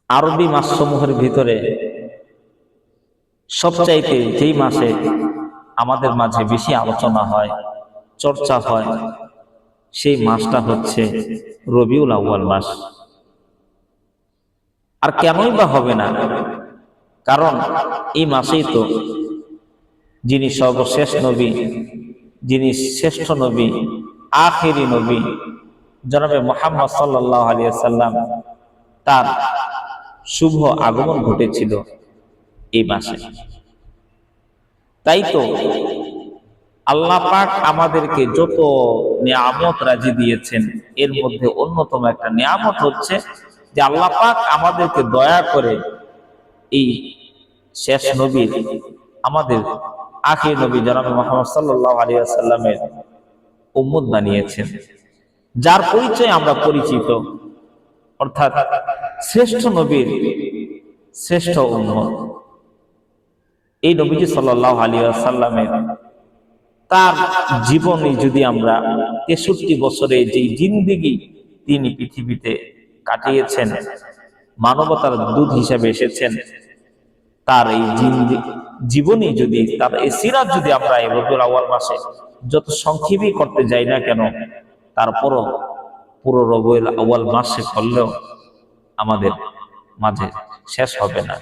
আরবি মাসসমূহের ভিতরে সবচাইতে যেই মাসে আমাদের মাঝে বেশি আলোচনা হয়, চর্চা হয়, সেই মাসটা হচ্ছে রবিউল আউয়াল মাস। আর কেনই বা হবে না? কারণ এই মাসেই তো যিনি সর্বশেষ নবী, যিনি শ্রেষ্ঠ নবী, আখিরি নবী জনাবে মুহাম্মদ সাল্লাল্লাহু আলাইহি ওয়াসাল্লাম, তার শুভ আগমন ঘটেছিল এই মাসে। তাই তো আল্লাহ পাক আমাদেরকে যত নিয়ামত রাজি দিয়েছেন, এর মধ্যে অন্যতম একটা নিয়ামত হচ্ছে যে আল্লাহ পাক আমাদেরকে দয়া করে এই শেষ নবীর, আমাদের আখির নবী জনাবে মুহাম্মদ সাল্লাল্লাহু আলাইহি ওয়াসাল্লামের উম্মত বানিয়েছেন, যার পরিচয় আমরা পরিচিত, অর্থাৎ শ্রেষ্ঠ নবীর শ্রেষ্ঠ উম্মত। এই নবীজি সাল্লাল্লাহু আলাইহি ওয়াসাল্লামের তার জীবনে যদি আমরা 63 বছরে যেই জিন্দেগি তিনি পৃথিবীতে কাটিয়েছেন, মানবতার দূত হিসেবে এসেছেন, তার এই জীবনী যদি, তার এই সিরাত যদি আমরা এই রবিউল আউয়াল মাসে যত সংক্ষেপই করতে যাই না কেন, তারপরও পুরো রবিউল আউয়াল মাসে করলেও আমাদের মাঝে শেষ হবে না।